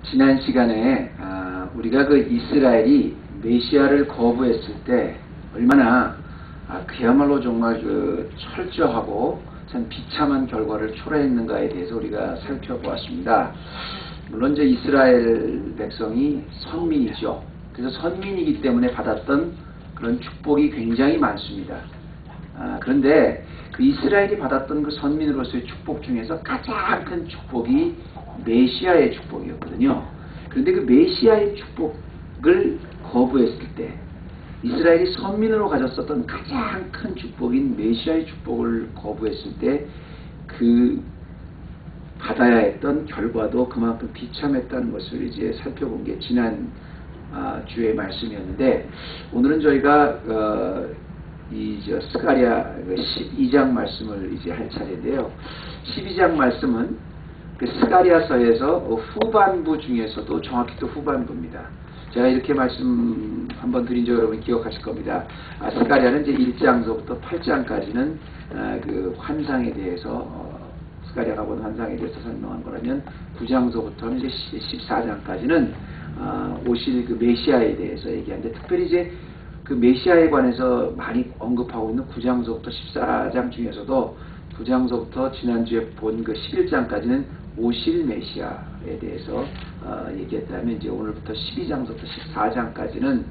지난 시간에 우리가 그 이스라엘이 메시아를 거부했을 때 얼마나 그야말로 정말 그 철저하고 참 비참한 결과를 초래했는가에 대해서 우리가 살펴보았습니다. 물론 이제 이스라엘 백성이 선민이죠. 그래서 선민이기 때문에 받았던 그런 축복이 굉장히 많습니다. 그런데 그 이스라엘이 받았던 그 선민으로서의 축복 중에서 가장 큰 축복이 메시아의 축복이었거든요. 그런데 그 메시아의 축복을 거부했을 때, 이스라엘이 선민으로 가졌었던 가장 큰 축복인 메시아의 축복을 거부했을 때 그 받아야 했던 결과도 그만큼 비참했다는 것을 이제 살펴본 게 지난 주의 말씀이었는데, 오늘은 저희가 이 스가랴 12장 말씀을 이제 할 차례인데요. 12장 말씀은 그 스가랴서에서 후반부 중에서도 정확히 또 후반부입니다. 제가 이렇게 말씀 한번 드린 적 여러분 기억하실 겁니다. 스가랴는 이제 1장서부터 8장까지는 그 환상에 대해서 스가랴가 본 환상에 대해서 설명한 거라면 9장서부터는 이제 14장까지는 오실 그 메시아에 대해서 얘기하는데, 특별히 이제 그 메시아에 관해서 많이 언급하고 있는 9장서부터 14장 중에서도 9장서부터 지난주에 본 그 11장까지는 오실 메시아에 대해서 얘기했다면, 이제 오늘부터 12장서부터 14장까지는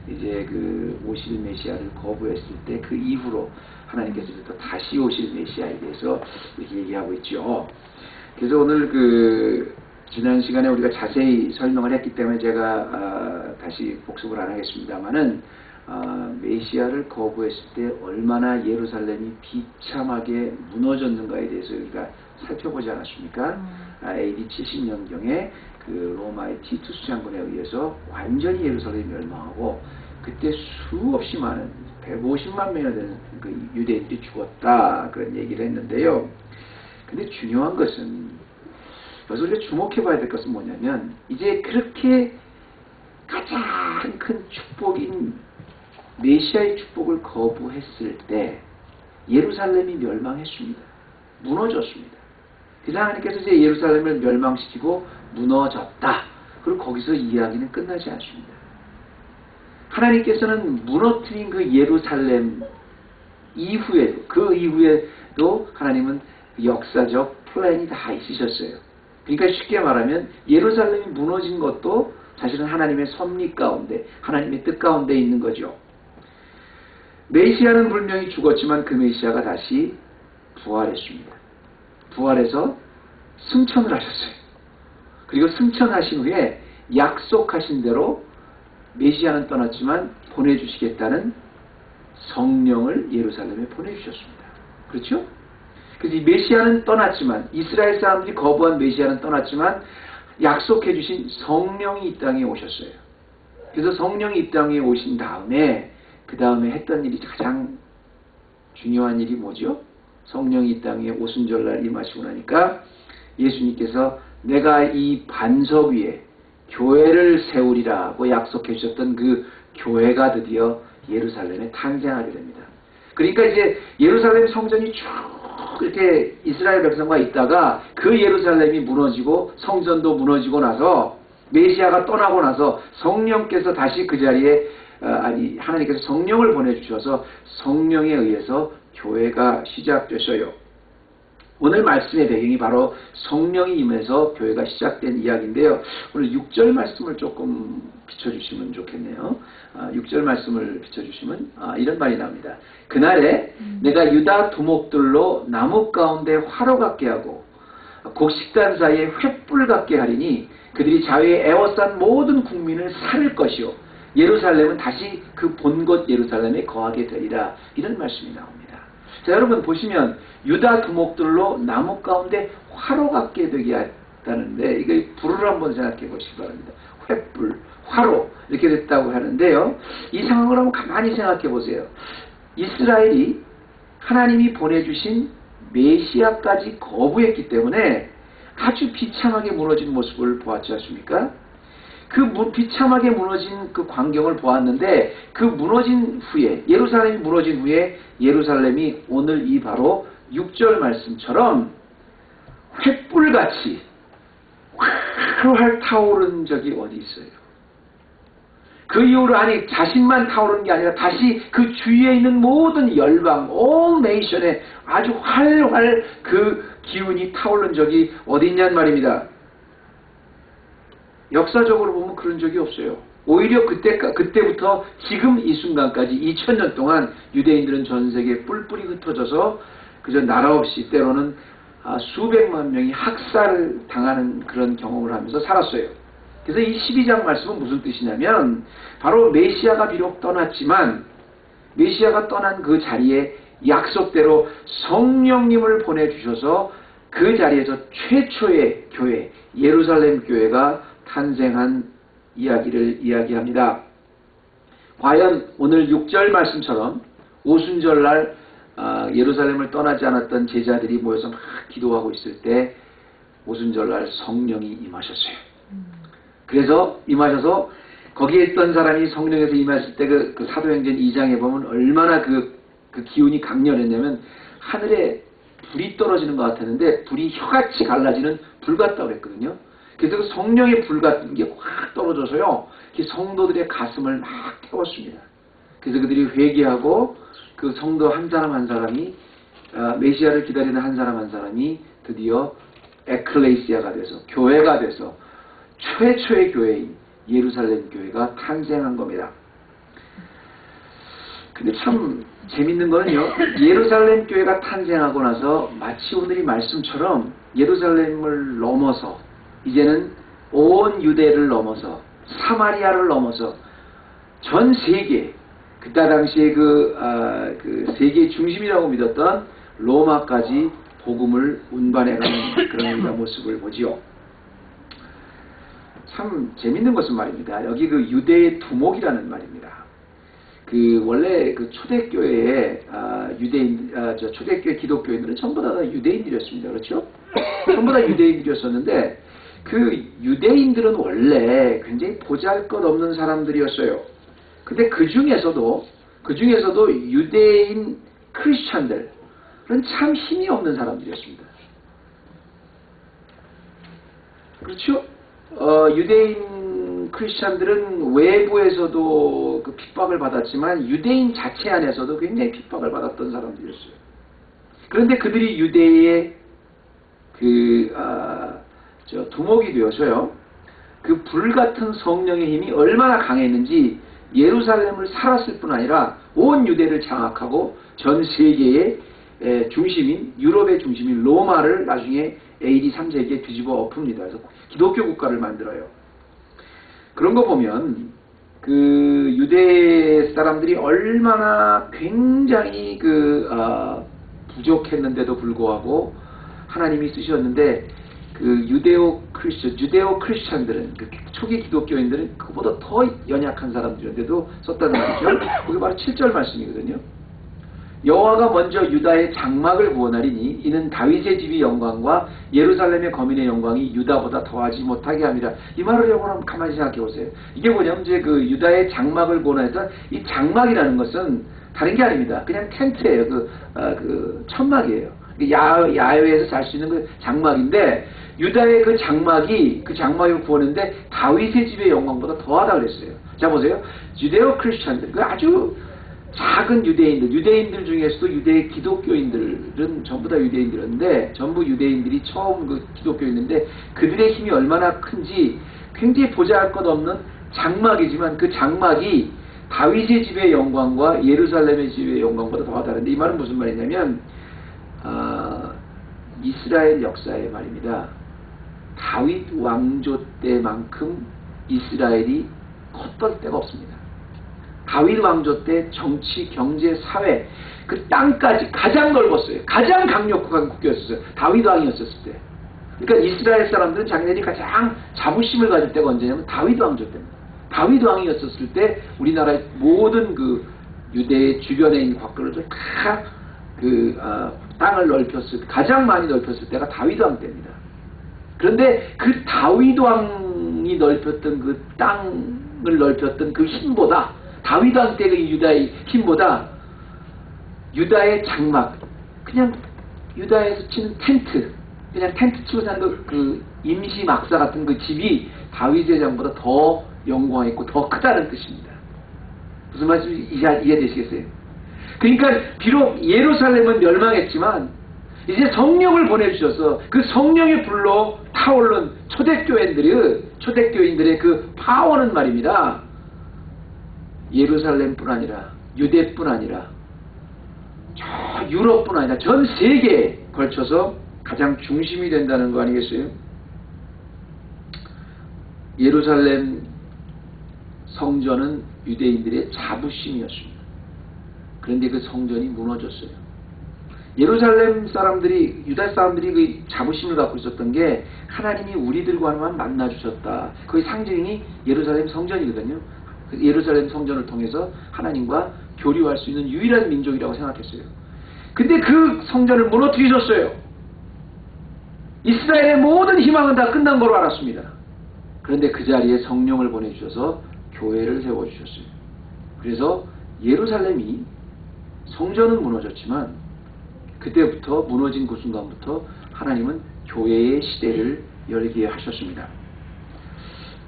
이제 그 오실 메시아를 거부했을 때 그 이후로 하나님께서 또 다시 오실 메시아에 대해서 이렇게 얘기하고 있죠. 그래서 오늘 그 지난 시간에 우리가 자세히 설명을 했기 때문에 제가 다시 복습을 안 하겠습니다만은, 메시아를 거부했을 때 얼마나 예루살렘이 비참하게 무너졌는가에 대해서 우리가 살펴보지 않았습니까? AD 70년경에 그 로마의 티투스 장군에 의해서 완전히 예루살렘이 멸망하고, 그때 수없이 많은 150만 명이나 되는 그 유대인들이 죽었다, 그런 얘기를 했는데요. 근데 중요한 것은, 여기서 우리가 주목해 봐야 될 것은 뭐냐면, 이제 그렇게 가장 큰 축복인 메시아의 축복을 거부했을 때 예루살렘이 멸망했습니다. 무너졌습니다. 그래서 하나님께서 이제 예루살렘을 멸망시키고 무너졌다. 그리고 거기서 이야기는 끝나지 않습니다. 하나님께서는 무너뜨린 그 예루살렘 이후에도, 그 이후에도 하나님은 역사적 플랜이 다 있으셨어요. 그러니까 쉽게 말하면 예루살렘이 무너진 것도 사실은 하나님의 섭리 가운데, 하나님의 뜻 가운데 있는 거죠. 메시아는 분명히 죽었지만 그 메시아가 다시 부활했습니다. 부활해서 승천을 하셨어요. 그리고 승천하신 후에 약속하신 대로 메시아는 떠났지만 보내주시겠다는 성령을 예루살렘에 보내주셨습니다. 그렇죠? 그래서 이 메시아는 떠났지만, 이스라엘 사람들이 거부한 메시아는 떠났지만 약속해 주신 성령이 이 땅에 오셨어요. 그래서 성령이 이 땅에 오신 다음에 그 다음에 했던 일이, 가장 중요한 일이 뭐죠? 성령이 이 땅에 오순절날 임하시고 나니까 예수님께서 내가 이 반석 위에 교회를 세우리라고 약속해 주셨던 그 교회가 드디어 예루살렘에 탄생하게 됩니다. 그러니까 이제 예루살렘 성전이 쭉 이렇게 이스라엘 백성과 있다가 그 예루살렘이 무너지고 성전도 무너지고 나서 메시아가 떠나고 나서 성령께서 다시 그 자리에 하나님께서 성령을 보내주셔서 성령에 의해서 교회가 시작됐어요. 오늘 말씀의 배경이 바로 성령이 임해서 교회가 시작된 이야기인데요. 오늘 6절 말씀을 조금 비춰주시면 좋겠네요. 6절 말씀을 비춰주시면 이런 말이 나옵니다. 그날에 내가 유다 두목들로 나무 가운데 화로 같게 하고 곡식단 사이에 횃불 같게 하리니 그들이 자위에 애워싼 모든 국민을 살을 것이요 예루살렘은 다시 그 본 곳 예루살렘에 거하게 되리라. 이런 말씀이 나옵니다. 자, 여러분 보시면 유다 두목들로 나무 가운데 화로 같게 되게 했다는데, 이거 불을 한번 생각해 보시기 바랍니다. 횃불, 화로 이렇게 됐다고 하는데요. 이 상황을 한번 가만히 생각해 보세요. 이스라엘이 하나님이 보내주신 메시아까지 거부했기 때문에 아주 비참하게 무너진 모습을 보았지 않습니까? 그 비참하게 무너진 그 광경을 보았는데, 그 무너진 후에, 예루살렘이 무너진 후에 예루살렘이 오늘 이 바로 6절 말씀처럼 횃불같이 활활 타오른 적이 어디 있어요? 그 이후로 아니 자신만 타오르는 게 아니라 다시 그 주위에 있는 모든 열방, 온 네이션에 아주 활활 그 기운이 타오른 적이 어디 있냔 말입니다. 역사적으로 보면 그런 적이 없어요. 오히려 그때부터 지금 이 순간까지 2000년 동안 유대인들은 전 세계에 뿔뿔이 흩어져서 그저 나라 없이 때로는 수백만 명이 학살을 당하는 그런 경험을 하면서 살았어요. 그래서 이 12장 말씀은 무슨 뜻이냐면 바로 메시아가 비록 떠났지만 메시아가 떠난 그 자리에 약속대로 성령님을 보내주셔서 그 자리에서 최초의 교회, 예루살렘 교회가 탄생한 이야기를 이야기합니다. 과연 오늘 6절 말씀처럼 오순절날 예루살렘을 떠나지 않았던 제자들이 모여서 막 기도하고 있을 때 오순절날 성령이 임하셨어요. 그래서 임하셔서 거기에 있던 사람이 성령에서 임하실 때 그 사도행전 2장에 보면 얼마나 그 기운이 강렬했냐면 하늘에 불이 떨어지는 것 같았는데 불이 혀같이 갈라지는 불 같다고 그랬거든요. 그래서 그 성령의 불 같은 게 확 떨어져서요. 성도들의 가슴을 막 태웠습니다. 그래서 그들이 회개하고 그 성도 한 사람 한 사람이 메시아를 기다리는 한 사람 한 사람이 드디어 에클레시아가 돼서 교회가 돼서 최초의 교회인 예루살렘 교회가 탄생한 겁니다. 근데 참 재밌는 거는요. 예루살렘 교회가 탄생하고 나서 마치 오늘 이 말씀처럼 예루살렘을 넘어서 이제는 온 유대를 넘어서 사마리아를 넘어서 전 세계 그때 당시에 그 세계의 중심이라고 믿었던 로마까지 복음을 운반해가는 그런 모습을 보지요. 참 재밌는 것은 말입니다. 여기 그 유대의 두목이라는 말입니다. 그 원래 그 초대교회에 초대교회 기독교인들은 전부 다 유대인들이었습니다. 그렇죠? 전부 다 유대인들이었었는데 그 유대인들은 원래 굉장히 보잘것없는 사람들이었어요. 근데 그 중에서도 유대인 크리스찬들은 참 힘이 없는 사람들이었습니다. 그렇죠? 유대인 크리스찬들은 외부에서도 그 핍박을 받았지만 유대인 자체 안에서도 굉장히 핍박을 받았던 사람들이었어요. 그런데 그들이 유대의 두목이 되어서요. 그 불같은 성령의 힘이 얼마나 강했는지 예루살렘을 살았을 뿐 아니라 온 유대를 장악하고 전 세계의 중심인 유럽의 중심인 로마를 나중에 AD 3세기에 뒤집어 엎습니다. 그래서 기독교 국가를 만들어요. 그런 거 보면 그 유대 사람들이 얼마나 굉장히 부족했는데도 불구하고 하나님이 쓰셨는데 그 유대오 크리스찬들은 그 초기 기독교인들은 그보다 더 연약한 사람들인데도 썼다는 말이죠. 그게 바로 7절 말씀이거든요. 여호와가 먼저 유다의 장막을 구원하리니 이는 다윗의 집의 영광과 예루살렘의 거민의 영광이 유다보다 더하지 못하게 합니다. 이 말을 여러분 가만히 생각해 보세요. 이게 뭐냐면 이제 그 유다의 장막을 구원했던 이 장막이라는 것은 다른 게 아닙니다. 그냥 텐트예요. 그 천막이에요. 야외에서 잘 수 있는 그 장막인데 유다의 그 장막을 구원했는데 다윗의 집의 영광보다 더하다 그랬어요. 자 보세요. 유대오 크리스찬들 그 아주 작은 유대인들 중에서도 유대 기독교인들은 전부 다 유대인들이었는데 전부 유대인들이 처음 그 기독교인인데 그들의 힘이 얼마나 큰지 굉장히 보잘것없는 장막이지만 그 장막이 다윗의 집의 영광과 예루살렘의 집의 영광보다 더하다는데 이 말은 무슨 말이냐면 이스라엘 역사의 말입니다. 다윗 왕조 때만큼 이스라엘이 컸던 때가 없습니다. 다윗 왕조 때 정치, 경제, 사회 그 땅까지 가장 넓었어요. 가장 강력한 국가였어요. 다윗 왕이었었을 때. 그러니까 이스라엘 사람들은 자기네들이 가장 자부심을 가질 때가 언제냐면 다윗 왕조 때입니다. 다윗 왕이었었을 때 우리나라의 모든 그 유대의 주변에 있는 국가를 다 땅을 넓혔을 가장 많이 넓혔을 때가 다윗 왕 때입니다. 그런데 그 다윗 왕이 넓혔던 그 땅을 넓혔던 그 힘보다 다윗 왕 때 그 유다의 힘보다 유다의 장막 그냥 유다에서 치는 텐트 그냥 텐트 치고 사는 임시 막사 같은 그 집이 다윗의 장보다 더 영광있고 더 크다는 뜻입니다. 무슨 말씀인지 이해되시겠어요? 그러니까 비록 예루살렘은 멸망했지만 이제 성령을 보내주셔서 그 성령의 불로 타오른 초대교인들의 그 파워는 말입니다. 예루살렘뿐 아니라 유대뿐 아니라 저 유럽뿐 아니라 전 세계에 걸쳐서 가장 중심이 된다는 거 아니겠어요? 예루살렘 성전은 유대인들의 자부심이었습니다. 그런데 그 성전이 무너졌어요. 예루살렘 사람들이, 유다 사람들이 그 자부심을 갖고 있었던 게 하나님이 우리들과만 만나주셨다. 그 상징이 예루살렘 성전이거든요. 예루살렘 성전을 통해서 하나님과 교류할 수 있는 유일한 민족이라고 생각했어요. 근데 그 성전을 무너뜨리셨어요. 이스라엘의 모든 희망은 다 끝난 걸로 알았습니다. 그런데 그 자리에 성령을 보내주셔서 교회를 세워주셨어요. 그래서 예루살렘이 성전은 무너졌지만 그때부터 무너진 그 순간부터 하나님은 교회의 시대를 열게 하셨습니다.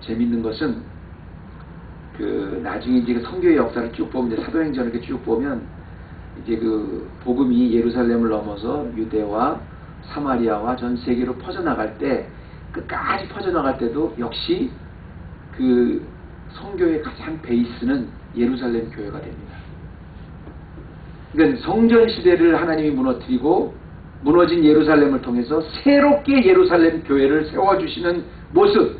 재밌는 것은 나중에 이제 그 성교의 역사를 쭉 보면, 사도행전을 이렇게 쭉 보면 이제 그 복음이 예루살렘을 넘어서 유대와 사마리아와 전 세계로 퍼져나갈 때, 끝까지 퍼져나갈 때도 역시 그 성교의 가장 베이스는 예루살렘 교회가 됩니다. 그러니까 성전 시대를 하나님이 무너뜨리고 무너진 예루살렘을 통해서 새롭게 예루살렘 교회를 세워주시는 모습,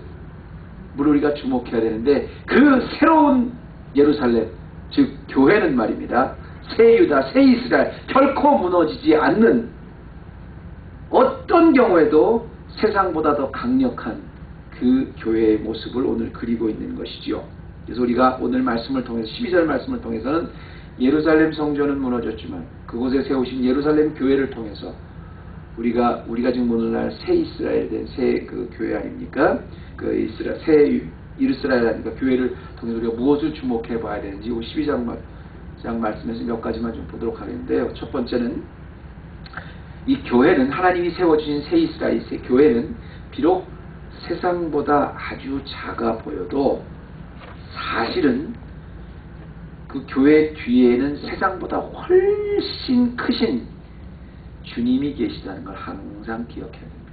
물 우리가 주목해야 되는데, 그 새로운 예루살렘, 즉 교회는 말입니다, 새 유다, 새 이스라엘, 결코 무너지지 않는, 어떤 경우에도 세상보다 더 강력한 그 교회의 모습을 오늘 그리고 있는 것이지요. 그래서 우리가 오늘 말씀을 통해서, 12절 말씀을 통해서는 예루살렘 성전은 무너졌지만 그곳에 세우신 예루살렘 교회를 통해서 우리가 지금 오늘날 새 이스라엘 된 새 그 교회 아닙니까? 그 새 이스라엘 아닙니까? 교회를 통해서 우리가 무엇을 주목해 봐야 되는지 12장 말씀에서 몇 가지만 좀 보도록 하겠는데요. 첫 번째는 이 교회는, 하나님이 세워주신 새 이스라엘 새 교회는 비록 세상보다 아주 작아 보여도 사실은 그 교회 뒤에는 세상보다 훨씬 크신 주님이 계시다는 걸 항상 기억해야 됩니다.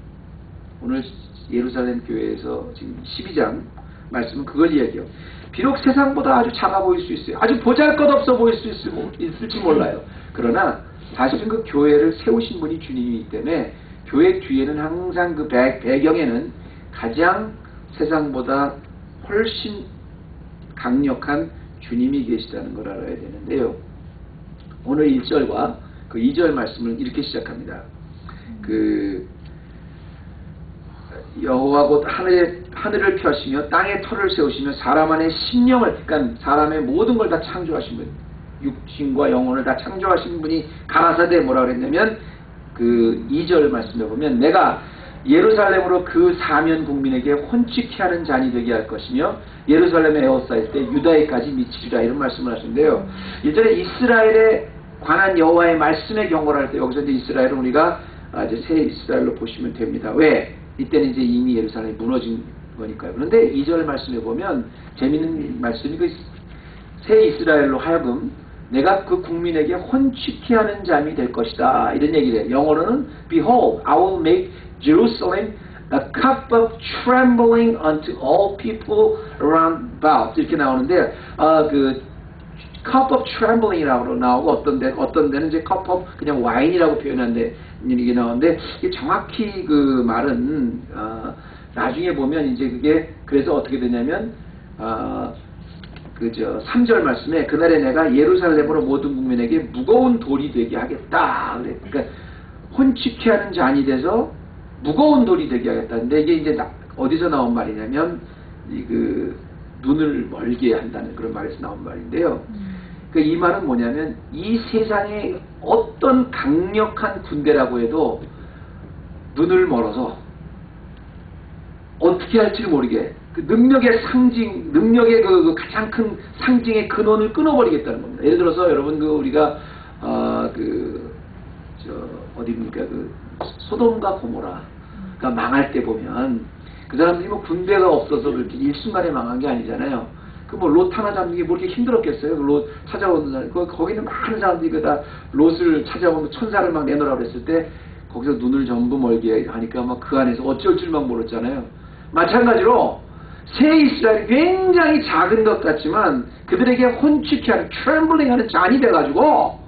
오늘 예루살렘 교회에서 지금 12장 말씀은 그걸 이야기해요. 비록 세상보다 아주 작아 보일 수 있어요. 아주 보잘것없어 보일 수 있을지 몰라요. 그러나 사실은 그 교회를 세우신 분이 주님이기 때문에 교회 뒤에는 항상 그 배경에는 가장 세상보다 훨씬 강력한 주님이 계시다는 걸 알아야 되는데요. 오늘 1절과 그 2절 말씀을 이렇게 시작합니다. 여호와 곧 하늘을 펴시며 땅에 터를 세우시며 사람 안에 심령을, 그러니까 사람의 모든 걸 다 창조하신 분, 육신과 영혼을 다 창조하신 분이 가라사대 뭐라 그랬냐면, 그 2절 말씀에 보면 내가 예루살렘으로 그 사면 국민에게 혼치케 하는 잔이 되게 할 것이며 예루살렘에 에워싸일 때 유다에까지 미치리라, 이런 말씀을 하시는데요. 이전에 이스라엘에 관한 여호와의 말씀의 경고를 할 때 여기서 이제 이스라엘은 우리가 이제 새 이스라엘로 보시면 됩니다. 왜? 이때는 이제 이미 예루살렘이 무너진 거니까요. 그런데 2절 말씀에 보면 재밌는 말씀이, 그 새 이스라엘로 하여금 내가 그 국민에게 혼치케 하는 잠이 될 것이다, 이런 얘기를 해요. 영어로는 Behold, I will make Jerusalem a cup of trembling unto all people around about, 이렇게 나오는데, 그 cup of trembling이라고 나오고, 어떤 데는 이제 cup of 그냥 와인이라고 표현하는데, 이게 나오는데, 이게 정확히 그 말은 나중에 보면 이제 그게 그래서 어떻게 되냐면 3절 말씀에 그날에 내가 예루살렘으로 모든 국민에게 무거운 돌이 되게 하겠다. 그러니까 혼치케 하는 잔이 돼서 무거운 돌이 되게 하겠다. 근데 이게 이제 어디서 나온 말이냐면 눈을 멀게 한다는 그런 말에서 나온 말인데요. 이 말은 뭐냐면 이 세상에 어떤 강력한 군대라고 해도 눈을 멀어서 어떻게 할지를 모르게 그 능력의 상징, 능력의 그 가장 큰 상징의 근원을 끊어버리겠다는 겁니다. 예를 들어서 여러분 우리가 어디입니까? 소돔과 고모라, 그러니까 망할 때 보면 그 사람들이 뭐 군대가 없어서 그렇게 일순간에 망한 게 아니잖아요. 그 뭐 롯 하나 잡는 게 뭐 이렇게 힘들었겠어요. 그 롯 찾아오는 날, 거기는 많은 사람들이 그 다 롯을 찾아오면 천사를 막 내놓으라고 그랬을 때 거기서 눈을 전부 멀게 하니까 막 그 안에서 어쩔 줄 막 모르잖아요. 마찬가지로 새 이스라엘이 굉장히 작은 것 같지만 그들에게 혼축해 하는 트렘블링 하는 잔이 돼가지고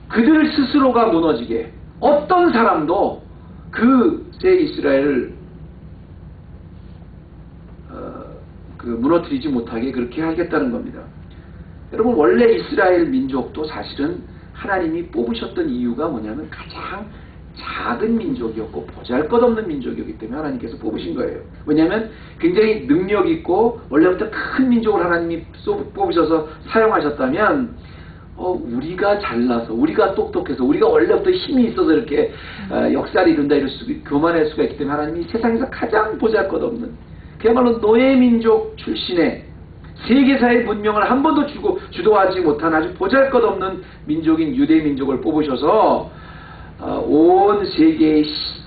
그들 스스로가 무너지게 어떤 사람도 그 새 이스라엘을 무너뜨리지 못하게 그렇게 하겠다는 겁니다. 여러분 원래 이스라엘 민족도 사실은 하나님이 뽑으셨던 이유가 뭐냐면 가장 작은 민족이었고 보잘것없는 민족이었기 때문에 하나님께서 뽑으신 거예요. 왜냐하면 굉장히 능력 있고 원래부터 큰 민족을 하나님이 뽑으셔서 사용하셨다면 우리가 잘나서 우리가 똑똑해서 우리가 원래부터 힘이 있어서 이렇게 역사를 이룬다 이럴 수 교만할 수가 있기 때문에 하나님이 세상에서 가장 보잘것없는 그야말로 노예 민족 출신의 세계사의 문명을 한 번도 주도하지 못한 아주 보잘것없는 민족인 유대 민족을 뽑으셔서 온 세계의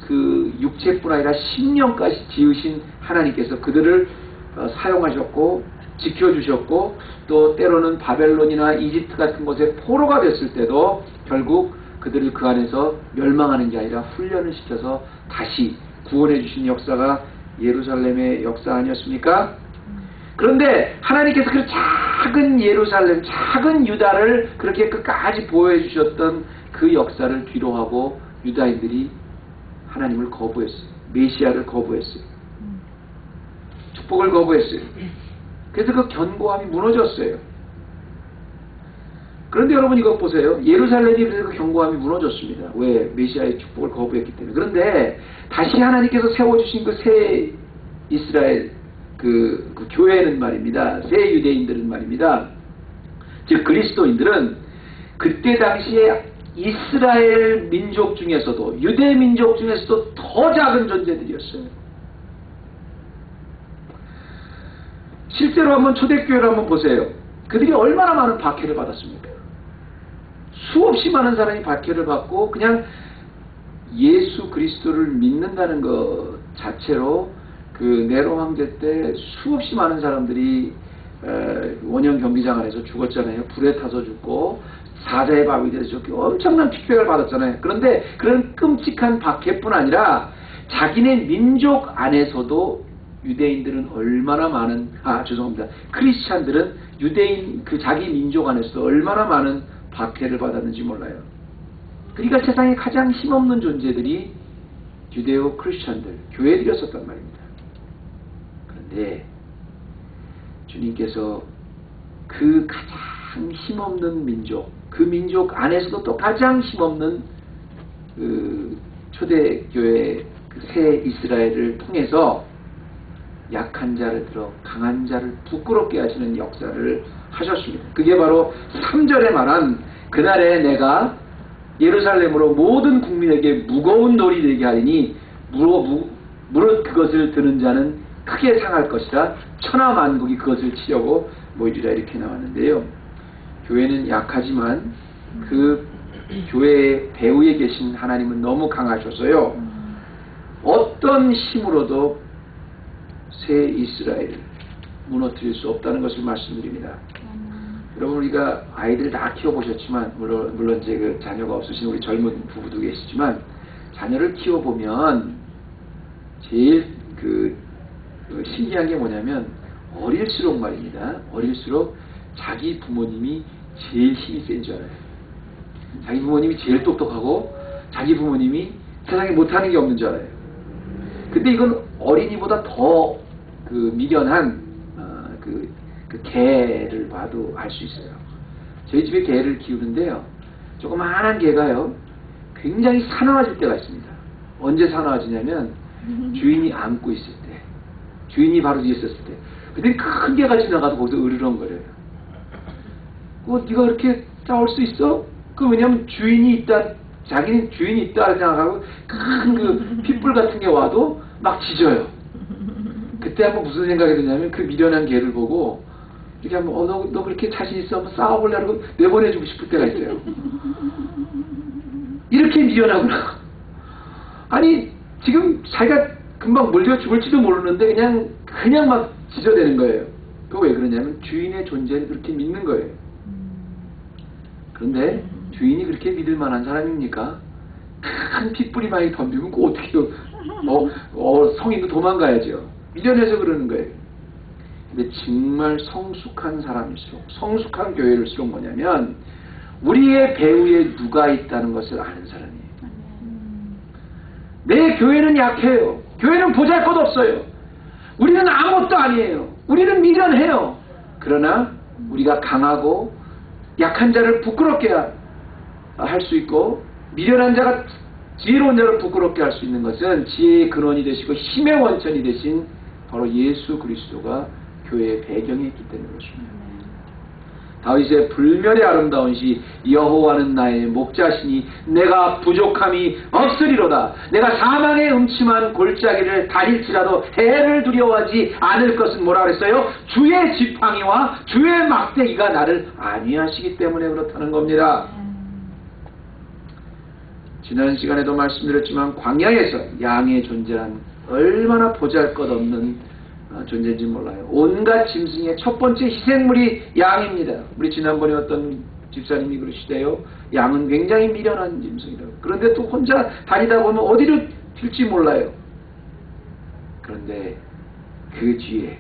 그 육체뿐 아니라 심령까지 지으신 하나님께서 그들을 사용하셨고 지켜주셨고 또 때로는 바벨론이나 이집트 같은 곳에 포로가 됐을 때도 결국 그들을 그 안에서 멸망하는 게 아니라 훈련을 시켜서 다시 구원해 주신 역사가 예루살렘의 역사 아니었습니까? 그런데 하나님께서 그 작은 예루살렘, 작은 유다를 그렇게 끝까지 보호해 주셨던 그 역사를 뒤로하고 유다인들이 하나님을 거부했어요. 메시아를 거부했어요. 축복을 거부했어요. 그래서 그 견고함이 무너졌어요. 그런데 여러분 이거 보세요. 예루살렘이 그래서 그 견고함이 무너졌습니다. 왜? 메시아의 축복을 거부했기 때문에. 그런데 다시 하나님께서 세워주신 그 새 이스라엘 그 교회는 말입니다. 새 유대인들은 말입니다. 즉 그리스도인들은 그때 당시에 이스라엘 민족 중에서도 유대 민족 중에서도 더 작은 존재들이었어요. 실제로 한번 초대교회를 한번 보세요. 그들이 얼마나 많은 박해를 받았습니까? 수없이 많은 사람이 박해를 받고 그냥 예수 그리스도를 믿는다는 것 자체로 그 네로 황제 때 수없이 많은 사람들이 원형 경기장 안에서 죽었잖아요. 불에 타서 죽고 사자의 밥이 돼서 죽고 엄청난 핍박을 받았잖아요. 그런데 그런 끔찍한 박해뿐 아니라 자기네 민족 안에서도 유대인들은 얼마나 많은 크리스찬들은 유대인 그 자기 민족 안에서도 얼마나 많은 박해를 받았는지 몰라요. 그러니까 세상에 가장 힘없는 존재들이 유대오 크리스찬들, 교회들이었었단 말입니다. 그런데 주님께서 그 가장 힘없는 민족, 그 민족 안에서도 또 가장 힘없는 그 초대교회 그 새 이스라엘을 통해서 약한 자를 들어 강한 자를 부끄럽게 하시는 역사를 하셨습니다. 그게 바로 3절에 말한 그날에 내가 예루살렘으로 모든 국민에게 무거운 돌이 되게 하리니 무릇 그것을 드는 자는 크게 상할 것이라 천하 만국이 그것을 치려고 모이리라 이렇게 나왔는데요. 교회는 약하지만 그 교회의 배후에 계신 하나님은 너무 강하셔서요. 어떤 힘으로도 새 이스라엘을 무너뜨릴 수 없다는 것을 말씀드립니다. 여러분 우리가 아이들을 다 키워보셨지만 물론 이제 그 자녀가 없으신 우리 젊은 부부도 계시지만 자녀를 키워보면 제일 그 신기한 게 뭐냐면 어릴수록 말입니다. 어릴수록 자기 부모님이 제일 힘이 센 줄 알아요. 자기 부모님이 제일 똑똑하고 자기 부모님이 세상에 못하는 게 없는 줄 알아요. 근데 이건 어린이보다 더 그 미련한 그 개를 봐도 알 수 있어요. 저희 집에 개를 키우는데요. 조그마한 개가요. 굉장히 사나워질 때가 있습니다. 언제 사나워지냐면 주인이 안고 있을 때. 주인이 바로 뒤에 있었을 때. 근데 큰 개가 지나가도 거기서 으르렁거려요. 네가 그렇게 싸울 수 있어? 왜냐면 주인이 있다. 자기는 주인이 있다 생각하고 큰 그 핏불 같은 게 와도 막 짖어요. 그때 한번 무슨 생각이 드냐면 그 미련한 개를 보고 이렇게 한번 너 그렇게 자신 있어? 한번 싸워보려고 내보내주고 싶을 때가 있어요. 이렇게 미련하구나. 아니 지금 자기가 금방 물려 죽을지도 모르는데 그냥 막 지저대는 거예요. 그거 왜 그러냐면 주인의 존재를 그렇게 믿는 거예요. 그런데 주인이 그렇게 믿을 만한 사람입니까? 큰 핏불이 많이 덤비면 그거 어떻게 성인도 도망가야죠. 미련해서 그러는 거예요. 근데 정말 성숙한 사람일수록, 성숙한 교회일수록 뭐냐면 우리의 배후에 누가 있다는 것을 아는 사람이에요. 내 교회는 약해요. 교회는 보잘것없어요. 우리는 아무것도 아니에요. 우리는 미련해요. 그러나 우리가 강하고 약한 자를 부끄럽게 할 수 있고, 미련한 자가 지혜로운 자를 부끄럽게 할 수 있는 것은 지혜의 근원이 되시고 힘의 원천이 되신 바로 예수 그리스도가 교회의 배경에 있기 때문에 그렇습니다. 다윗의 불멸의 아름다운 시 여호와는 나의 목자시니 내가 부족함이 없으리로다. 내가 사망의 음침한 골짜기를 다닐지라도 해를 두려워하지 않을 것은 뭐라 그랬어요? 주의 지팡이와 주의 막대기가 나를 안위하시기 때문에 그렇다는 겁니다. 지난 시간에도 말씀드렸지만 광야에서 양의 존재란 얼마나 보잘것없는 존재인지 몰라요. 온갖 짐승의 첫 번째 희생물이 양입니다. 우리 지난번에 어떤 집사님이 그러시대요. 양은 굉장히 미련한 짐승이라고. 그런데 또 혼자 다니다 보면 어디로 튈지 몰라요. 그런데 그 뒤에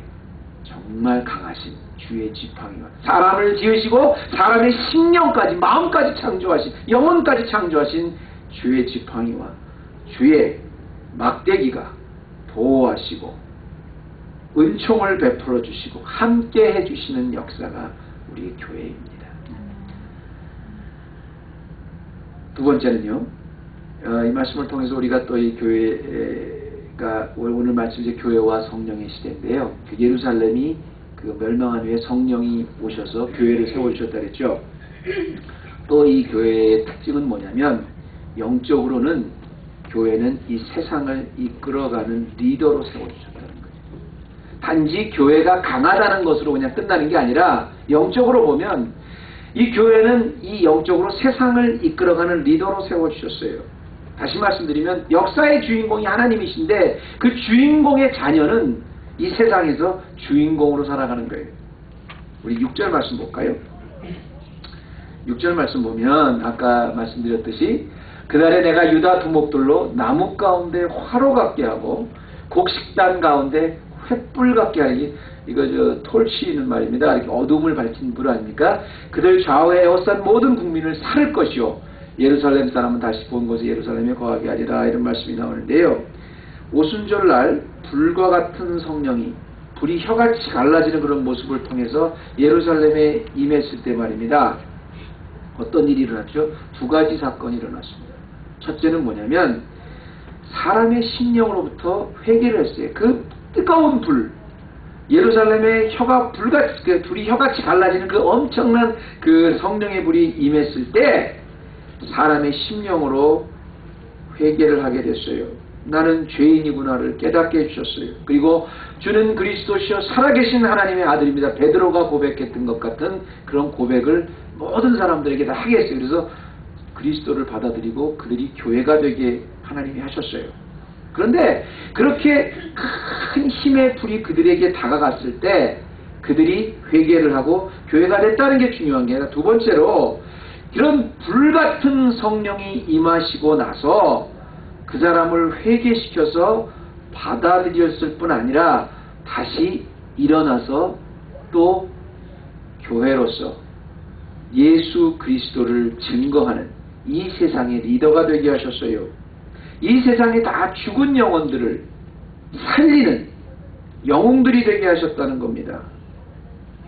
정말 강하신 주의 지팡이와 사람을 지으시고 사람의 심령까지 마음까지 창조하신, 영혼까지 창조하신 주의 지팡이와 주의 막대기가 보호하시고 은총을 베풀어 주시고 함께 해주시는 역사가 우리 교회입니다. 두 번째는요, 이 말씀을 통해서 우리가 또 이 교회가 오늘 말씀 이제 교회와 성령의 시대인데요. 그 예루살렘이 그 멸망한 후에 성령이 오셔서 교회를 세워주셨다 그랬죠. 또 이 교회의 특징은 뭐냐면 영적으로는 교회는 이 세상을 이끌어가는 리더로 세워주셨다는 거예요. 단지 교회가 강하다는 것으로 그냥 끝나는 게 아니라 영적으로 보면 이 교회는 이 영적으로 세상을 이끌어가는 리더로 세워주셨어요. 다시 말씀드리면 역사의 주인공이 하나님이신데 그 주인공의 자녀는 이 세상에서 주인공으로 살아가는 거예요. 우리 6절 말씀 볼까요? 6절 말씀 보면 아까 말씀드렸듯이 그날에 내가 유다 두목들로 나무 가운데 화로 같게 하고 곡식단 가운데 횃불 같게 하니, 이거 톨치는 말입니다. 이렇게 어둠을 밝힌 불 아닙니까? 그들 좌우에 에워싼 모든 국민을 살을 것이요 예루살렘 사람은 다시 본 곳에 예루살렘에 거하게 하리라, 이런 말씀이 나오는데요. 오순절날 불과 같은 성령이 불이 혀같이 갈라지는 그런 모습을 통해서 예루살렘에 임했을 때 말입니다. 어떤 일이 일어났죠? 두 가지 사건이 일어났습니다. 첫째는 뭐냐면 사람의 심령으로부터 회개를 했어요. 그 뜨거운 불, 예루살렘의 혀가 불같이, 불이 혀같이 갈라지는 그 엄청난 그 성령의 불이 임했을 때 사람의 심령으로 회개를 하게 됐어요. 나는 죄인이구나를 깨닫게 해주셨어요. 그리고 주는 그리스도시여 살아계신 하나님의 아들입니다. 베드로가 고백했던 것 같은 그런 고백을 모든 사람들에게 다 하게 했어요. 그래서 그리스도를 받아들이고 그들이 교회가 되게 하나님이 하셨어요. 그런데 그렇게 큰 힘의 불이 그들에게 다가갔을 때 그들이 회개를 하고 교회가 됐다는 게 중요한 게 아니라, 두 번째로 이런 불같은 성령이 임하시고 나서 그 사람을 회개시켜서 받아들였을 뿐 아니라 다시 일어나서 또 교회로서 예수 그리스도를 증거하는 이 세상의 리더가 되게 하셨어요. 이 세상에 다 죽은 영혼들을 살리는 영웅들이 되게 하셨다는 겁니다.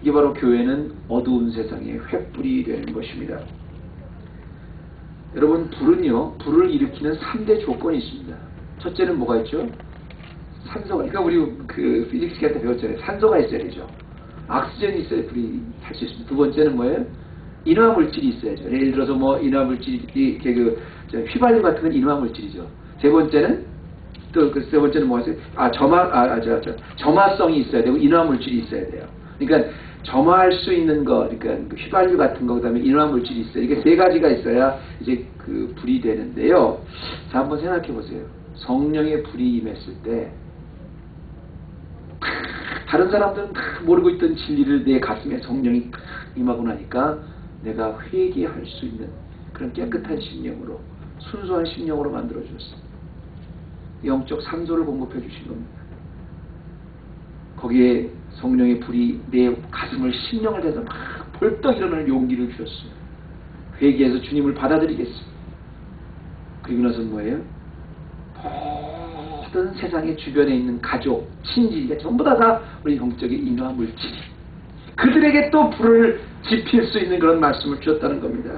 이게 바로 교회는 어두운 세상의 횃불이 되는 것입니다. 여러분, 불을 일으키는 3대 조건이 있습니다. 첫째는 뭐가 있죠? 산소가, 그러니까 우리 그 피직스 때 배웠잖아요. 산소가 있어야 되죠. 옥시전이 있어야 불이 탈 수 있습니다. 두 번째는 뭐예요? 인화물질이 있어야죠. 예를 들어서 뭐 인화물질이 이렇게 휘발유 같은 건 인화물질이죠. 세 번째는 또 그 세 번째는 뭐가 있어요? 점화성이 있어야 되고 인화물질이 있어야 돼요. 그러니까 점화할 수 있는 거, 그러니까 휘발유 같은 거, 그다음에 인화물질이 있어요. 이게 세 가지가 있어야 이제 그 불이 되는데요. 자, 한번 생각해 보세요. 성령의 불이 임했을 때 다른 사람들은 다 모르고 있던 진리를 내 가슴에 성령이 임하고 나니까 내가 회개할 수 있는 그런 깨끗한 심령으로, 순수한 심령으로 만들어 주셨습니다. 영적 산소를 공급해 주신 겁니다. 거기에 성령의 불이 내 가슴을, 심령을 대서 막 벌떡 일어나는 용기를 주셨어요. 회개해서 주님을 받아들이겠습니다. 그리고 나서 뭐예요? 모든 세상의 주변에 있는 가족, 친지, 전부 다 우리 영적인 인화 물질이 그들에게 또 불을 지필 수 있는 그런 말씀을 주셨다는 겁니다.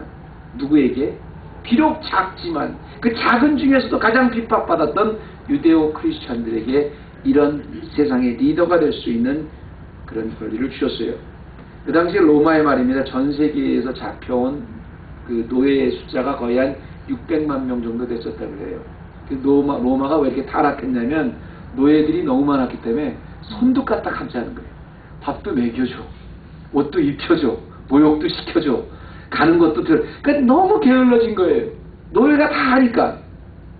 누구에게? 비록 작지만 그 작은 중에서도 가장 핍박받았던 유대오 크리스찬들에게 이런 세상의 리더가 될 수 있는 그런 권리를 주셨어요. 그 당시에 로마의 말입니다. 전 세계에서 잡혀온 그 노예의 숫자가 거의 한 600만 명 정도 됐었다고 그래요. 그 로마가 왜 이렇게 타락했냐면 노예들이 너무 많았기 때문에 손도 까딱하지 않은 거예요. 밥도 먹여줘, 옷도 입혀줘, 모욕도 시켜줘, 가는 것도 그러니까 너무 게을러진 거예요. 노예가 다 하니까.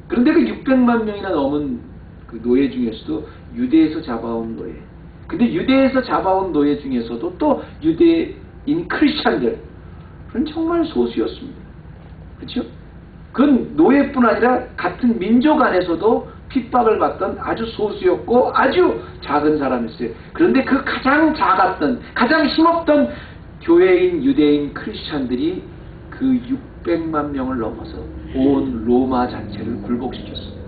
그런데 그 600만 명이나 넘은 그 노예 중에서도 유대에서 잡아온 노예, 근데 유대에서 잡아온 노예 중에서도 또 유대인 크리스찬들, 그건 정말 소수였습니다. 그렇죠? 그건 노예뿐 아니라 같은 민족 안에서도 핍박을 받던 아주 소수였고 아주 작은 사람이었어요. 그런데 그 가장 작았던, 가장 힘없던 교회인 유대인 크리스찬들이 그 600만 명을 넘어서 온 로마 자체를 굴복시켰어요.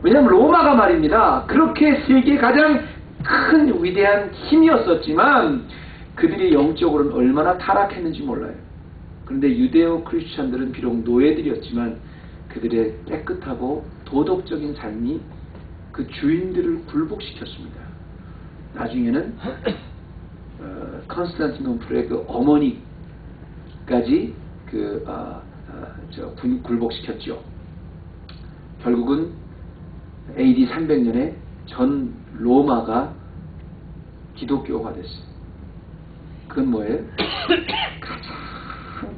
왜냐하면 로마가 말입니다, 그렇게 세계에 가장 큰 위대한 힘이었었지만 그들이 영적으로는 얼마나 타락했는지 몰라요. 그런데 유대오 크리스찬들은 비록 노예들이었지만 그들의 깨끗하고 도덕적인 삶이 그 주인들을 굴복시켰습니다. 나중에는 컨스탄티노플의 그 어머니까지 굴복시켰죠. 결국은 AD 300년에 전 로마가 기독교가 됐어요. 그건 뭐예요? 가장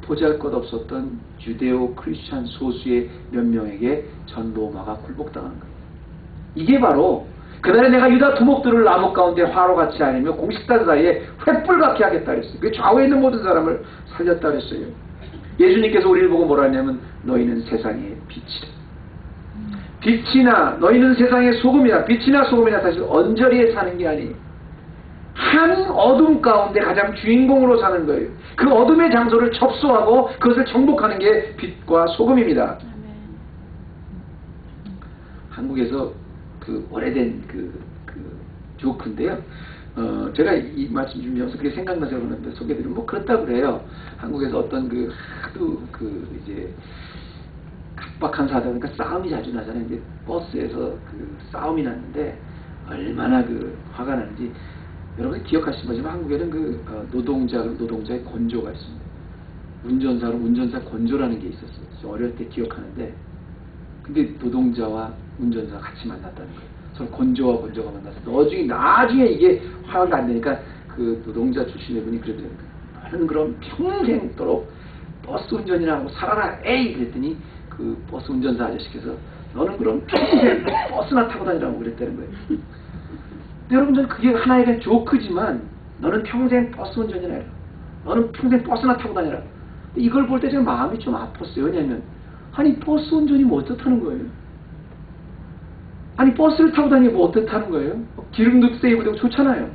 보잘것없었던 유대오 크리스찬 소수의 몇 명에게 전 로마가 굴복당한 거예요. 이게 바로 그날에 내가 유다 두목들을 나무 가운데 화로같이 아니며 공식단 사이에 횃불같게 하겠다 그랬어요. 그 좌우에 있는 모든 사람을 살렸다 그랬어요. 예수님께서 우리를 보고 뭐라 하냐면 너희는 세상의 빛이다. 빛이나 너희는 세상의 소금이다. 빛이나 소금이나 사실 언저리에 사는 게 아니에요. 한 어둠 가운데 가장 주인공으로 사는 거예요. 그 어둠의 장소를 접수하고 그것을 정복하는 게 빛과 소금입니다. 한국에서 그 오래된 그 조크인데요. 제가 이 말씀 준비하면서 그게 생각나서 그러는데 소개드리면 뭐 그렇다고 그래요. 한국에서 어떤 하도 이제 각박한 사단, 그러니까 싸움이 자주 나잖아요. 이제 버스에서 그 싸움이 났는데 얼마나 그 화가 나는지 여러분이 기억하시는 거지만 한국에는 노동자의 건조가 있습니다. 운전사 건조라는 게 있었어요. 저 어릴 때 기억하는데, 근데 노동자와 운전사가 같이 만났다는 거예요. 서로 건조가 만나서 나중에 이게 화가 안 되니까 그 노동자 출신의 분이 그러더라고요. 너는 그럼 평생도록 버스 운전이나 하고 살아라 에이 그랬더니 그 버스 운전사 아저씨께서 너는 그럼 평생 버스나 타고 다니라고 그랬다는 거예요. 여러분들 그게 하나의 조크지만 너는 평생 버스 운전이나 해라. 너는 평생 버스나 타고 다니라. 이걸 볼 때 제가 마음이 좀 아팠어요. 왜냐하면 아니 버스 운전이 뭐 어떻다는 거예요? 아니 버스를 타고 다니면 뭐 어떻다는 거예요? 기름도 세이브되고 좋잖아요.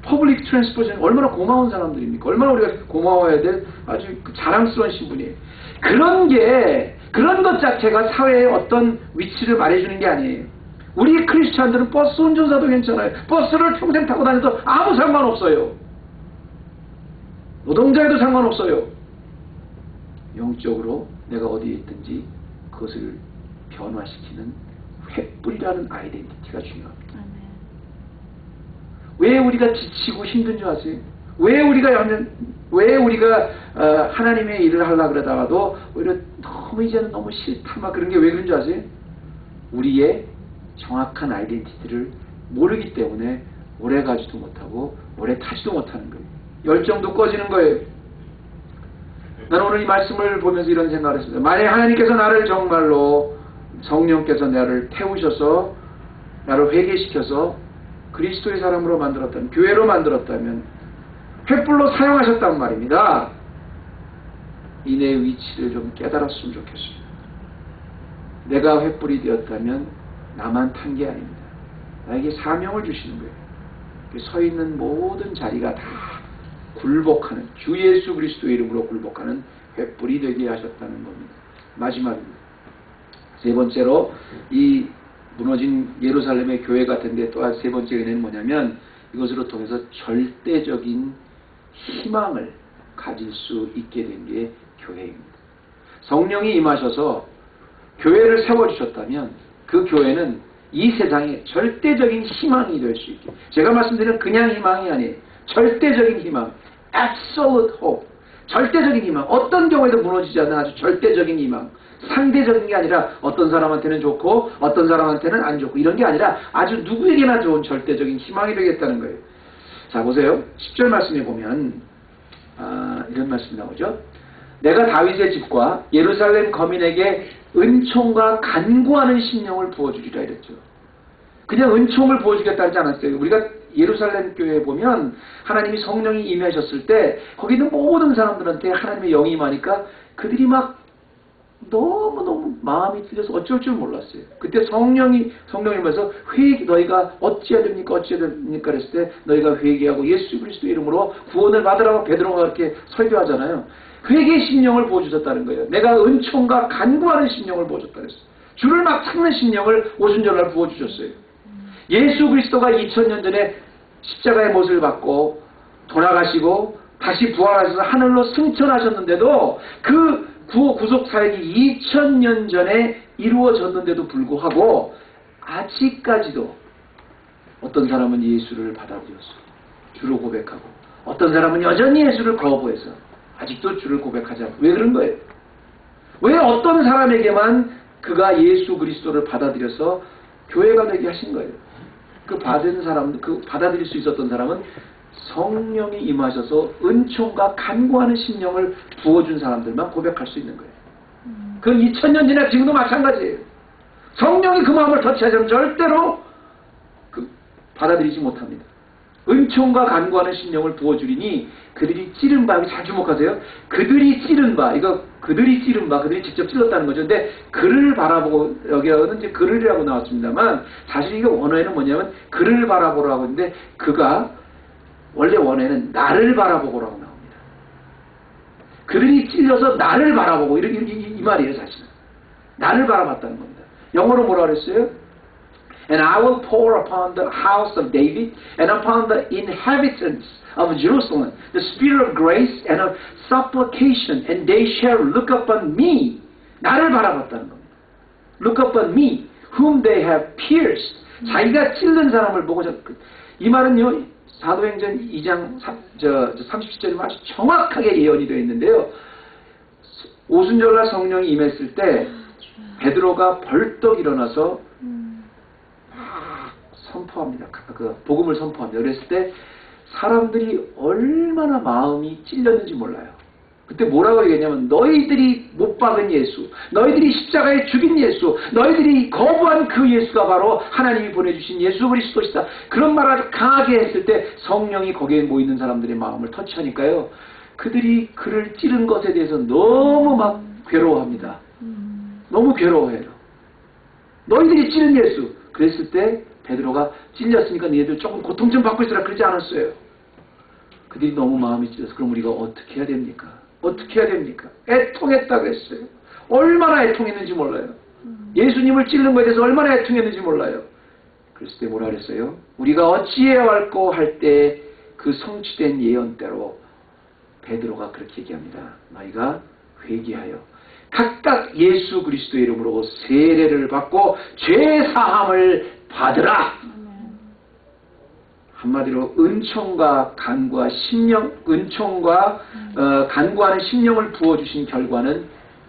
퍼블릭 트랜스포션 얼마나 고마운 사람들입니까? 얼마나 우리가 고마워야 될 아주 자랑스러운 신분이에요. 그런 것 자체가 사회의 어떤 위치를 말해주는 게 아니에요. 우리 크리스찬들은 버스 운전사도 괜찮아요. 버스를 평생 타고 다녀도 아무 상관없어요. 노동자에도 상관없어요. 영적으로 내가 어디에 있든지 그것을 변화시키는 횃불이라는 아이덴티티가 중요합니다. 왜 우리가 지치고 힘든 줄 아세요? 왜 우리가 하나님의 일을 하려고 그러다가도 오히려 너무 이제는 너무 싫다 막 그런 게 왜 그런 줄 아세요? 우리의 정확한 아이덴티티를 모르기 때문에 오래 가지도 못하고 오래 타지도 못하는 거예요. 열정도 꺼지는 거예요. 나는 오늘 이 말씀을 보면서 이런 생각을 했습니다. 만약 하나님께서 나를 정말로 성령께서 나를 태우셔서 나를 회개시켜서 그리스도의 사람으로 만들었다면, 교회로 만들었다면 횃불로 사용하셨단 말입니다. 이 내 위치를 좀 깨달았으면 좋겠습니다. 내가 횃불이 되었다면 나만 탄 게 아닙니다. 나에게 사명을 주시는 거예요. 서 있는 모든 자리가 다 굴복하는, 주 예수 그리스도의 이름으로 굴복하는 횃불이 되게 하셨다는 겁니다. 마지막입니다. 세 번째로 이 무너진 예루살렘의 교회 같은데 또 세 번째 은혜는 뭐냐면 이것으로 통해서 절대적인 희망을 가질 수 있게 된 게 교회입니다. 성령이 임하셔서 교회를 세워주셨다면 그 교회는 이 세상에 절대적인 희망이 될 수 있게, 제가 말씀드리는 그냥 희망이 아니에요. 절대적인 희망, absolute hope, 절대적인 희망. 어떤 경우에도 무너지지 않는 아주 절대적인 희망. 상대적인 게 아니라 어떤 사람한테는 좋고 어떤 사람한테는 안 좋고 이런 게 아니라 아주 누구에게나 좋은 절대적인 희망이 되겠다는 거예요. 자, 보세요. 10절 말씀에 보면 이런 말씀이 나오죠. 내가 다윗의 집과 예루살렘 거민에게 은총과 간구하는 심령을 부어주리라 이랬죠. 그냥 은총을 부어주겠다 하지 않았어요. 우리가 예루살렘 교회에 보면 하나님이 성령이 임하셨을 때 거기 있는 모든 사람들한테 하나님의 영이 임하니까 그들이 막 너무너무 마음이 찔려서 어쩔 줄 몰랐어요. 그때 성령이 임해서 너희가 어찌해야 됩니까 그랬을 때 너희가 회개하고 예수 그리스도의 이름으로 구원을 받으라고 베드로가 그렇게 설교하잖아요. 회개의 심령을 부어주셨다는 거예요. 내가 은총과 간구하는 심령을 부어줬다 그랬어요. 주를 막 찾는 심령을 오순절날 부어주셨어요. 예수 그리스도가 2000년 전에 십자가의 못을 받고 돌아가시고 다시 부활하셔서 하늘로 승천하셨는데도 그 구속 사역이 2000년 전에 이루어졌는데도 불구하고 아직까지도 어떤 사람은 예수를 받아들였어요. 주를 고백하고 어떤 사람은 여전히 예수를 거부해서 아직도 주를 고백하지 않고. 왜 그런 거예요? 왜 어떤 사람에게만 그가 예수 그리스도를 받아들여서 교회가 되게 하신 거예요? 그 받은 사람, 그 받아들일 수 있었던 사람은 성령이 임하셔서 은총과 간구하는 심령을 부어준 사람들만 고백할 수 있는 거예요. 그건 2000년 전에 지금도 마찬가지예요. 성령이 그 마음을 터치하자면 절대로 받아들이지 못합니다. 은총과 간구하는 심령을 부어주리니 그들이 찌른 바, 잘 주목하세요. 그들이 찌른 바, 그들이 직접 찔렀다는 거죠. 근데 그를 바라보고, 여기는 이제 그를이라고 나왔습니다만 사실 이게 원어에는 뭐냐면 그를 바라보라고 하는데 그가 원래 원어에는 나를 바라보고라고 나옵니다. 그들이 찔려서 나를 바라보고 이 말이에요. 사실은 나를 바라봤다는 겁니다. 영어로 뭐라 그랬어요? And I will pour upon the house of David and upon the inhabitants of Jerusalem the spirit of grace and of supplication, and they shall look upon me. 나를 바라봤다는 겁니다. Look upon me, whom they have pierced. 자기가 찔른 사람을 보고, 이 말은요 사도행전 2장 37절에 아주 정확하게 예언이 되어 있는데요. 오순절날 성령이 임했을 때 베드로가 벌떡 일어나서 선포합니다. 그 복음을 선포합니다. 그랬을 때 사람들이 얼마나 마음이 찔렸는지 몰라요. 그때 뭐라고 얘기했냐면 너희들이 못 박은 예수, 너희들이 십자가에 죽인 예수, 너희들이 거부한 그 예수가 바로 하나님이 보내주신 예수 그리스도시다. 그런 말을 아주 강하게 했을 때 성령이 거기에 모이는 사람들의 마음을 터치하니까요. 그들이 그를 찌른 것에 대해서 너무 막 괴로워합니다. 너무 괴로워해요. 너희들이 찌른 예수. 그랬을 때 베드로가 찔렸으니까 너희들 조금 고통 좀 받고 있으라 그러지 않았어요. 그들이 너무 마음이 찔려서 그럼 우리가 어떻게 해야 됩니까? 어떻게 해야 됩니까? 애통했다고 했어요. 얼마나 애통했는지 몰라요. 예수님을 찔른 것에 대해서 얼마나 애통했는지 몰라요. 그랬을 때 뭐라 그랬어요? 우리가 어찌해야 할꼬 할 때 그 성취된 예언대로 베드로가 그렇게 얘기합니다. 너희가 회개하여 각각 예수 그리스도의 이름으로 세례를 받고 죄사함을 받으라. 한마디로 은총과 간구와 심령, 은총과 간구하는 심령을 부어주신 결과는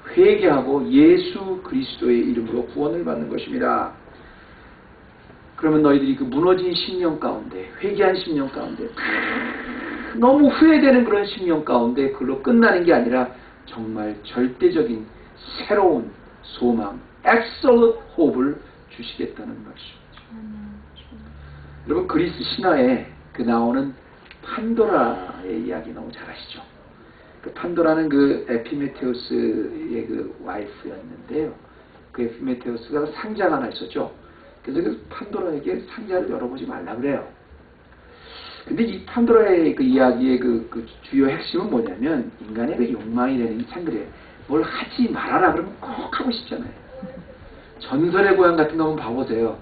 회개하고 예수 그리스도의 이름으로 구원을 받는 것입니다. 그러면 너희들이 그 무너진 심령 가운데, 회개한 심령 가운데, 너무 후회되는 그런 심령 가운데 그걸로 끝나는 게 아니라 정말 절대적인 새로운 소망, absolute hope을 주시겠다는 말씀이죠. 여러분 그리스 신화에 그 나오는 판도라의 이야기 너무 잘 아시죠? 그 판도라는 그 에피메테우스의 그 와이프였는데요. 그 에피메테우스가 상자가 하나 있었죠. 그래서 그 판도라에게 상자를 열어보지 말라 그래요. 근데 이 판도라의 그 이야기의 그 주요 핵심은 뭐냐면 인간의 그 욕망이라는 게 참 그래요. 뭘 하지 말아라 그러면 꼭 하고 싶잖아요. 전설의 고향 같은 거 한번 봐보세요.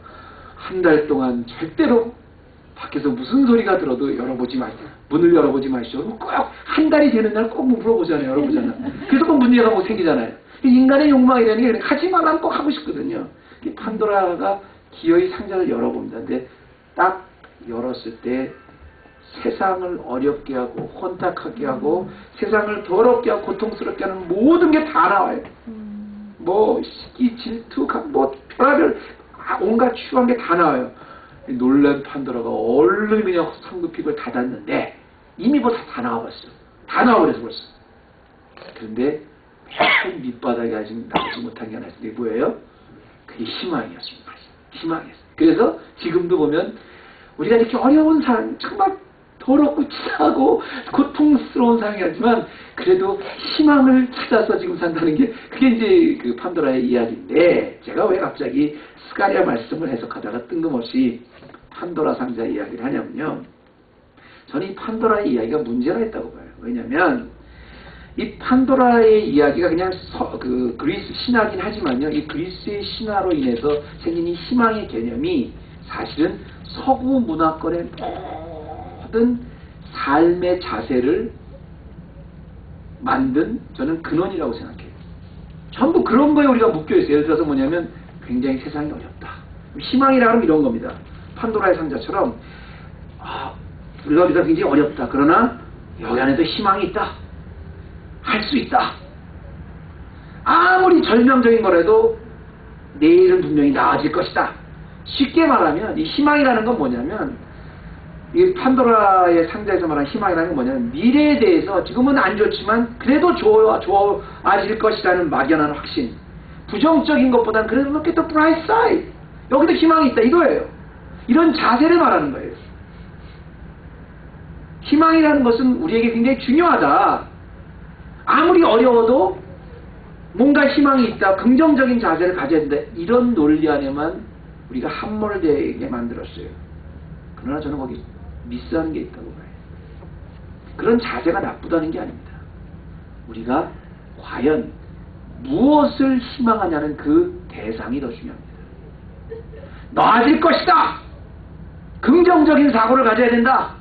한 달 동안 절대로 밖에서 무슨 소리가 들어도 열어보지 마시오. 문을 열어보지 마시오. 꼭 한 달이 되는 날 꼭 물어보잖아요. 열어보잖아요. 그래서 꼭 문제가 뭐 생기잖아요. 인간의 욕망이라는 게 하지 말라면 꼭 하고 싶거든요. 이 판도라가 기어이 상자를 열어봅니다. 근데 딱 열었을 때 세상을 어렵게 하고 혼탁하게 하고 세상을 더럽게 하고 고통스럽게 하는 모든 게 다 나와요. 뭐 시기, 질투, 뭐 별별 온갖 추한 게 다 나와요. 놀란 판도라가 얼른 그냥 성급히 닫았는데 이미 뭐 다 나와버렸어. 다 나와버려서 벌써. 그런데 맨 밑바닥에 아직 나오지 못한 게 하나 있어요. 이게 뭐예요? 그게 희망이었습니다. 희망이었어요. 그래서 지금도 보면 우리가 이렇게 어려운 상황, 정말 더럽고 치사하고 고통스러운 상황이었지만 그래도 희망을 찾아서 지금 산다는 게 그게 이제 그 판도라의 이야기인데 제가 왜 갑자기 스가랴 말씀을 해석하다가 뜬금없이 판도라 상자 이야기를 하냐면요. 저는 이 판도라의 이야기가 문제가 있다고 봐요. 왜냐하면 이 판도라의 이야기가 그냥 그 그리스 신화긴 하지만요. 이 그리스의 신화로 인해서 생긴 이 희망의 개념이 사실은 서구 문화권의 모든 삶의 자세를 만든 저는 근원이라고 생각해요. 전부 그런 거에 우리가 묶여있어요. 예를 들어서 뭐냐면 굉장히 세상이 어렵다. 희망이라 하면 이런 겁니다. 판도라의 상자처럼 우리가 굉장히 어렵다. 그러나 여기 안에도 희망이 있다. 할 수 있다. 아무리 절망적인 거라도 내일은 분명히 나아질 것이다. 쉽게 말하면 이 희망이라는 건 뭐냐면 이 판도라의 상자에서 말하는 희망이라는 건 뭐냐면 미래에 대해서 지금은 안 좋지만 그래도 좋아질 것이라는 막연한 확신. 부정적인 것보다는 그래도 look at the bright side. 여기도 희망이 있다 이거예요. 이런 자세를 말하는 거예요. 희망이라는 것은 우리에게 굉장히 중요하다. 아무리 어려워도 뭔가 희망이 있다. 긍정적인 자세를 가져야 된다. 이런 논리 안에만 우리가 함몰되게 만들었어요. 그러나 저는 거기 미스하는 게 있다고 봐요. 그런 자세가 나쁘다는 게 아닙니다. 우리가 과연 무엇을 희망하냐는 그 대상이 더 중요합니다. 나아질 것이다. 긍정적인 사고를 가져야 된다.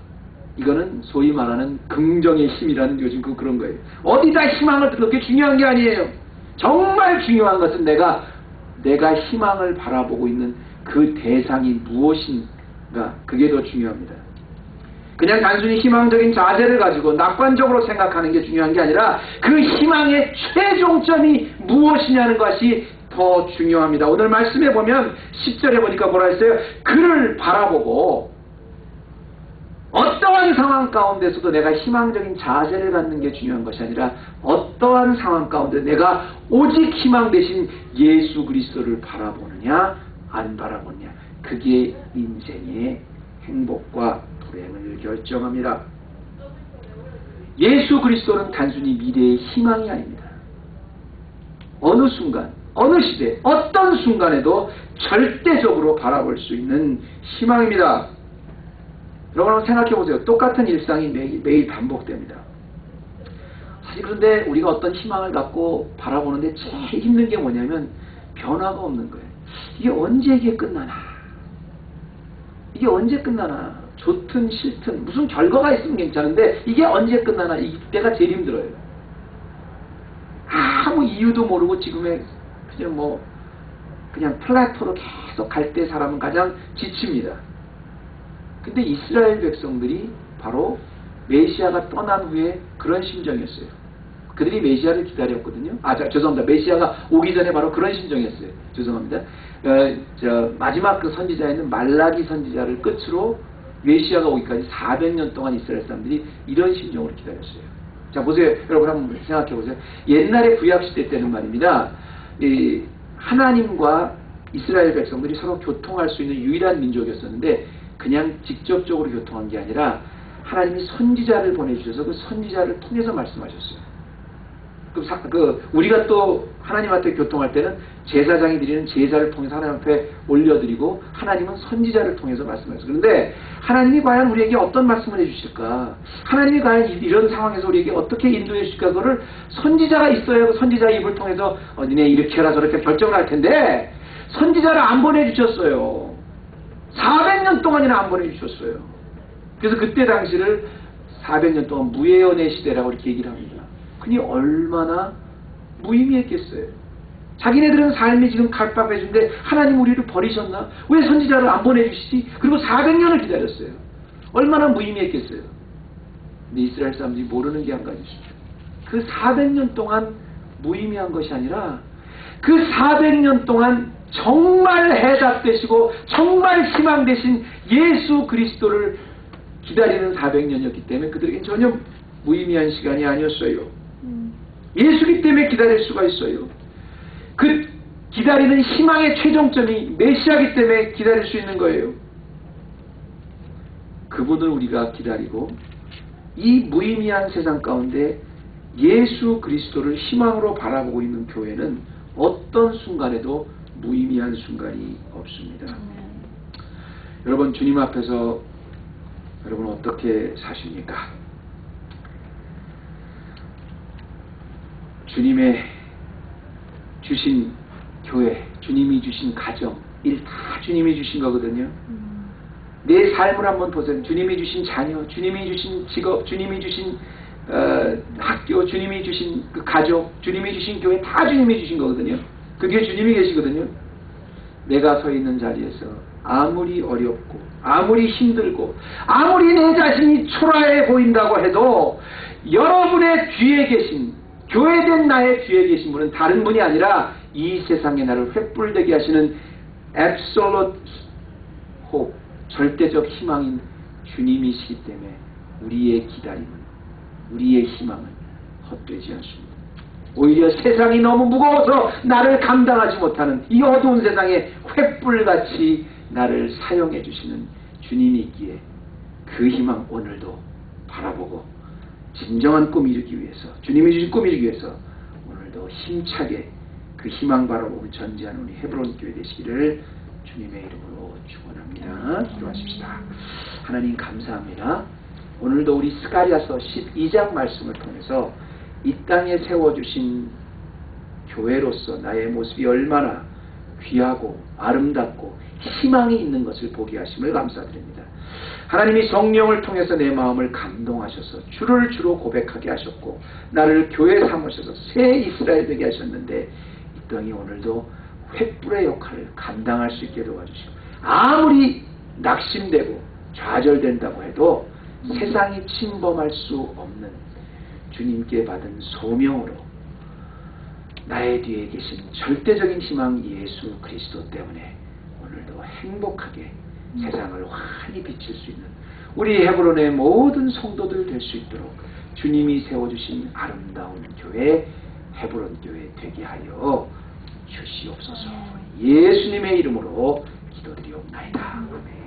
이거는 소위 말하는 긍정의 힘이라는 요즘 그런 거예요. 어디다 희망을 두는 게 중요한 게 아니에요. 정말 중요한 것은 내가 희망을 바라보고 있는 그 대상이 무엇인가 그게 더 중요합니다. 그냥 단순히 희망적인 자세를 가지고 낙관적으로 생각하는 게 중요한 게 아니라 그 희망의 최종점이 무엇이냐는 것이 더 중요합니다. 오늘 말씀해 보면 10절에 보니까 뭐라 했어요? 그를 바라보고 어떠한 상황 가운데서도 내가 희망적인 자세를 갖는 게 중요한 것이 아니라 어떠한 상황 가운데 내가 오직 희망 대신 예수 그리스도를 바라보느냐 안 바라보느냐 그게 인생의 행복과 불행을 결정합니다. 예수 그리스도는 단순히 미래의 희망이 아닙니다. 어느 순간 어느 시대 어떤 순간에도 절대적으로 바라볼 수 있는 희망입니다. 여러분 한번 생각해보세요. 똑같은 일상이 매일 반복됩니다. 사실 그런데 우리가 어떤 희망을 갖고 바라보는데 제일 힘든 게 뭐냐면 변화가 없는 거예요. 이게 언제 이게 끝나나. 이게 언제 끝나나. 좋든 싫든 무슨 결과가 있으면 괜찮은데 이게 언제 끝나나. 이때가 제일 힘들어요. 아무 이유도 모르고 지금의 그냥 플라토로 계속 갈 때 사람은 가장 지칩니다. 근데 이스라엘 백성들이 바로 메시아가 떠난 후에 그런 심정이었어요. 그들이 메시아를 기다렸거든요. 죄송합니다. 메시아가 오기 전에 바로 그런 심정이었어요. 죄송합니다. 마지막 그 선지자에는 말라기 선지자를 끝으로 메시아가 오기까지 400년 동안 이스라엘 사람들이 이런 심정으로 기다렸어요. 자, 보세요. 여러분 한번 생각해 보세요. 옛날에 구약시대 때는 말입니다. 하나님과 이스라엘 백성들이 서로 교통할 수 있는 유일한 민족이었었는데 그냥 직접적으로 교통한 게 아니라 하나님이 선지자를 보내주셔서 그 선지자를 통해서 말씀하셨어요. 우리가 또 하나님한테 교통할 때는 제사장이 드리는 제사를 통해서 하나님 앞에 올려드리고 하나님은 선지자를 통해서 말씀하셨어요. 그런데 하나님이 과연 우리에게 어떤 말씀을 해주실까? 하나님이 과연 이런 상황에서 우리에게 어떻게 인도해 주실까? 그거를 선지자가 있어야 선지자의 입을 통해서 니네 이렇게 해라 저렇게 결정을 할 텐데 선지자를 안 보내주셨어요. 400년 동안이나 안 보내주셨어요. 그래서 그때 당시를 400년 동안 무예언의 시대라고 이렇게 얘기를 합니다. 그니 얼마나 무의미했겠어요. 자기네들은 삶이 지금 갈급해진데 하나님 우리를 버리셨나? 왜 선지자를 안 보내주시지? 그리고 400년을 기다렸어요. 얼마나 무의미했겠어요. 근데 이스라엘 사람들이 모르는 게 한 가지 있어요. 그 400년 동안 무의미한 것이 아니라 그 400년 동안 정말 해답되시고 정말 희망 되신 예수 그리스도를 기다리는 400년이었기 때문에 그들에겐 전혀 무의미한 시간이 아니었어요. 예수기 때문에 기다릴 수가 있어요. 그 기다리는 희망의 최종점이 메시아이기 때문에 기다릴 수 있는 거예요. 그분을 우리가 기다리고 이 무의미한 세상 가운데 예수 그리스도를 희망으로 바라보고 있는 교회는 어떤 순간에도 무의미한 순간이 없습니다. 여러분 주님 앞에서 여러분 어떻게 사십니까? 주님의 주신 교회, 주님이 주신 가정, 일 다 주님이 주신 거거든요. 내 삶을 한번 보세요. 주님이 주신 자녀, 주님이 주신 직업, 주님이 주신 학교, 주님이 주신 그 가족, 주님이 주신 교회 다 주님이 주신 거거든요. 그게 주님이 계시거든요. 내가 서 있는 자리에서 아무리 어렵고 아무리 힘들고 아무리 내 자신이 초라해 보인다고 해도 여러분의 뒤에 계신 교회된 나의 뒤에 계신 분은 다른 분이 아니라 이 세상에 나를 횃불되게 하시는 absolute hope, 절대적 희망인 주님이시기 때문에 우리의 기다림은, 우리의 희망은 헛되지 않습니다. 오히려 세상이 너무 무거워서 나를 감당하지 못하는 이 어두운 세상에 횃불같이 나를 사용해 주시는 주님이 있기에 그 희망 오늘도 바라보고 진정한 꿈 이루기 위해서, 주님이 주신 꿈 이루기 위해서 오늘도 힘차게 그 희망 바라보고 전지하는 우리 헤브론 교회 되시기를 주님의 이름으로 축원합니다. 기도하십시다. 하나님 감사합니다. 오늘도 우리 스가랴서 12장 말씀을 통해서 이 땅에 세워주신 교회로서 나의 모습이 얼마나 귀하고 아름답고 희망이 있는 것을 보게 하심을 감사드립니다. 하나님이 성령을 통해서 내 마음을 감동하셔서 주를 주로 고백하게 하셨고 나를 교회 삼으셔서 새 이스라엘 되게 하셨는데 이 땅이 오늘도 횃불의 역할을 감당할 수 있게 도와주시고 아무리 낙심되고 좌절된다고 해도 세상이 침범할 수 없는 주님께 받은 소명으로 나의 뒤에 계신 절대적인 희망 예수 그리스도 때문에 오늘도 행복하게 세상을 환히 비칠 수 있는 우리 헤브론의 모든 성도들 될 수 있도록 주님이 세워주신 아름다운 교회 헤브론 교회 되게 하여 주시옵소서. 예수님의 이름으로 기도드리옵나이다. 아멘.